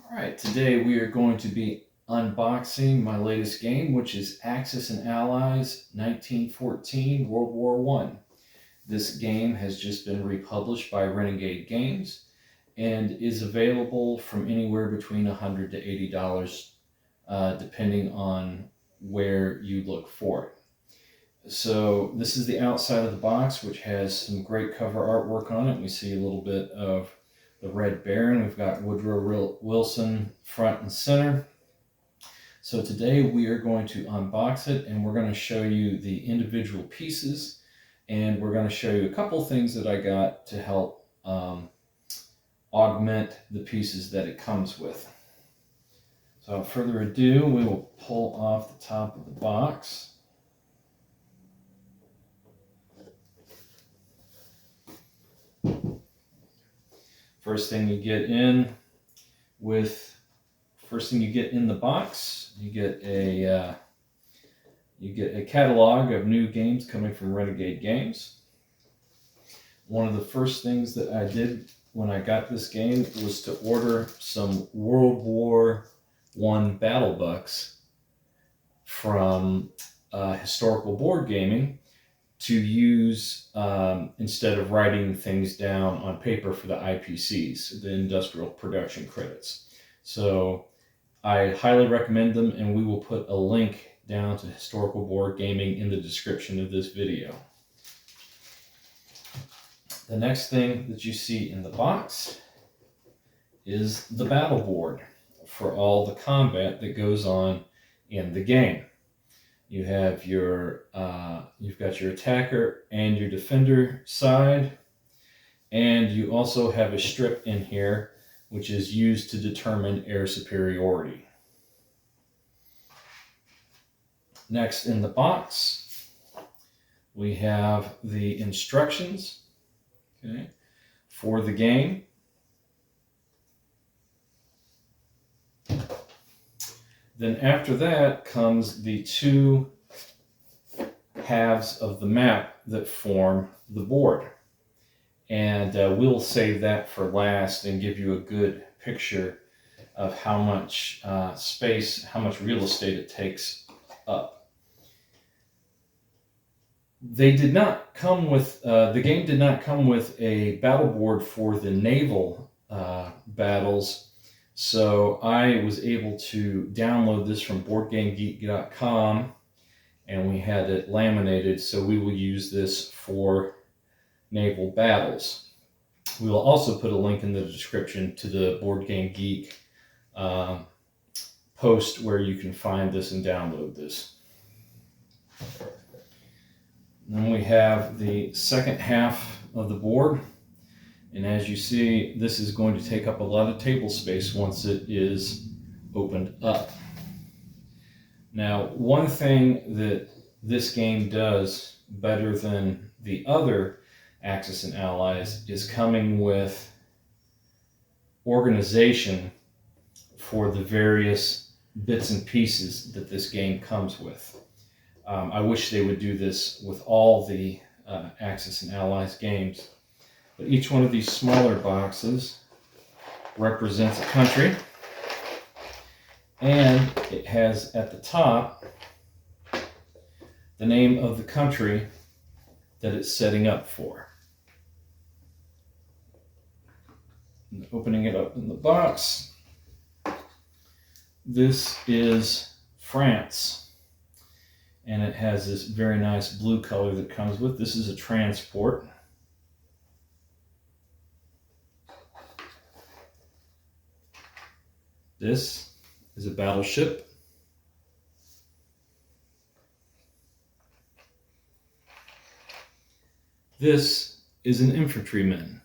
Alright, today we are going to be unboxing my latest game, which is Axis and Allies 1914 World War I. This game has just been republished by Renegade Games and is available from anywhere between $100 to $80, depending on where you look for it. So this is the outside of the box, which has some great cover artwork on it. We see a little bit of the Red Baron. We've got Woodrow Wilson front and center. So today we are going to unbox it, and we're going to show you the individual pieces, and we're going to show you a couple things that I got to help augment the pieces that it comes with. So without further ado, we will pull off the top of the box. First thing you get in the box, you get a catalog of new games coming from Renegade Games. One of the first things that I did when I got this game was to order some World War I battle bucks from Historical Board Gaming to use instead of writing things down on paper for the IPCs, the Industrial Production Credits. So I highly recommend them, and we will put a link down to Historical Board Gaming in the description of this video. The next thing that you see in the box is the battle board for all the combat that goes on in the game. You have you've got your attacker and your defender side, and you also have a strip in here which is used to determine air superiority. Next in the box, we have the instructions, okay, for the game. Then after that comes the two halves of the map that form the board. And we'll save that for last and give you a good picture of how much space, how much real estate it takes up. They did not come with, the game did not come with a battle board for the naval battles. So I was able to download this from BoardGameGeek.com, and we had it laminated, so we will use this for naval battles. We will also put a link in the description to the Board Game Geek post where you can find this and download this. Then we have the second half of the board. And as you see, this is going to take up a lot of table space once it is opened up. Now, one thing that this game does better than the other Axis and Allies is coming with organization for the various bits and pieces that this game comes with. I wish they would do this with all the Axis and Allies games. But each one of these smaller boxes represents a country, and it has at the top the name of the country that it's setting up for. And opening it up in the box, this is France, and it has this very nice blue color that comes with. This is a transport. This is a battleship. This is an infantryman.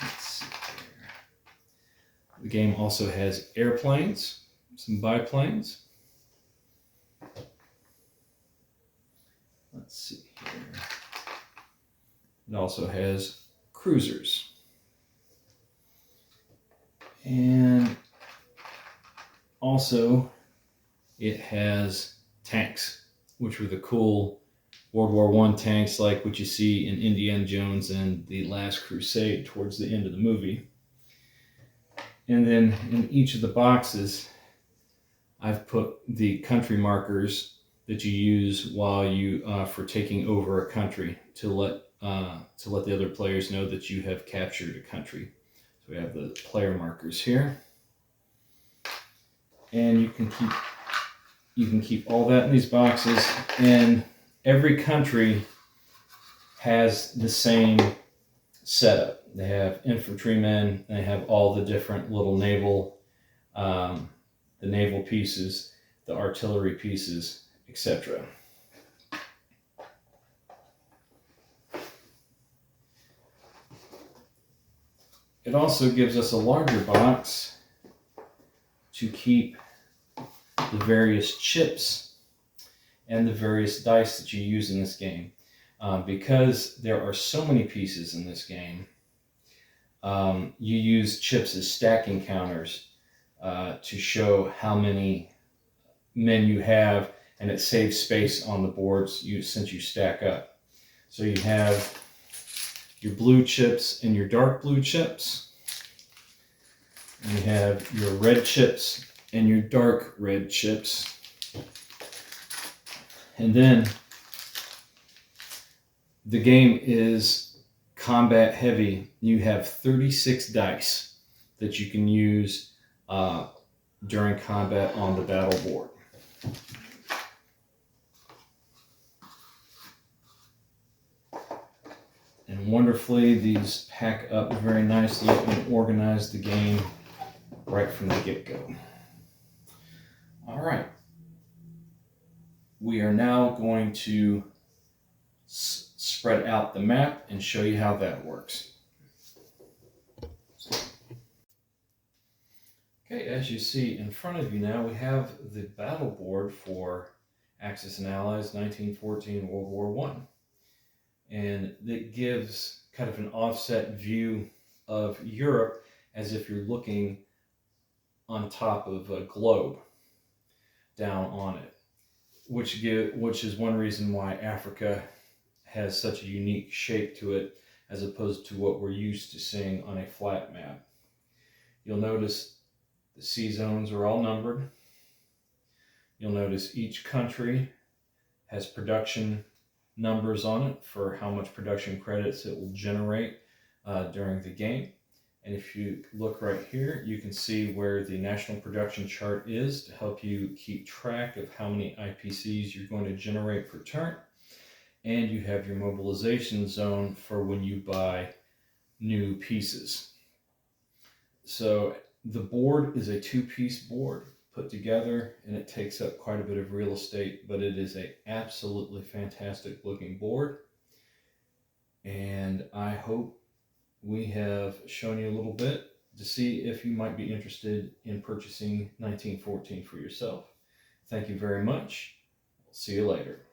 Let's see here. The game also has airplanes, some biplanes. Let's see here. It also has cruisers. And also it has tanks, which were the cool World War I tanks like what you see in Indiana Jones and The Last Crusade towards the end of the movie. And then in each of the boxes, I've put the country markers that you use while you for taking over a country to let the other players know that you have captured a country. So we have the player markers here, and you can keep all that in these boxes. And every country has the same setup. They have infantrymen. They have all the different little naval, the naval pieces, the artillery pieces, etc. It also gives us a larger box to keep the various chips and the various dice that you use in this game. Because there are so many pieces in this game, you use chips as stacking counters to show how many men you have, and it saves space on the boards since you stack up. So you have your blue chips and your dark blue chips. And you have your red chips and your dark red chips. And then the game is combat heavy. You have 36 dice that you can use during combat on the battle board. And wonderfully, these pack up very nicely and organize the game right from the get-go. All right. We are now going to spread out the map and show you how that works. Okay, as you see in front of you now, we have the battle board for Axis and Allies 1914 World War I. And it gives kind of an offset view of Europe as if you're looking on top of a globe down on it, which is one reason why Africa has such a unique shape to it as opposed to what we're used to seeing on a flat map. You'll notice the sea zones are all numbered. You'll notice each country has production numbers on it for how much production credits it will generate during the game. And if you look right here, you can see where the national production chart is to help you keep track of how many IPCs you're going to generate per turn. And you have your mobilization zone for when you buy new pieces. So the board is a two-piece board put together, and it takes up quite a bit of real estate, but it is an absolutely fantastic looking board. And I hope we have shown you a little bit to see if you might be interested in purchasing 1914 for yourself. Thank you very much. See you later.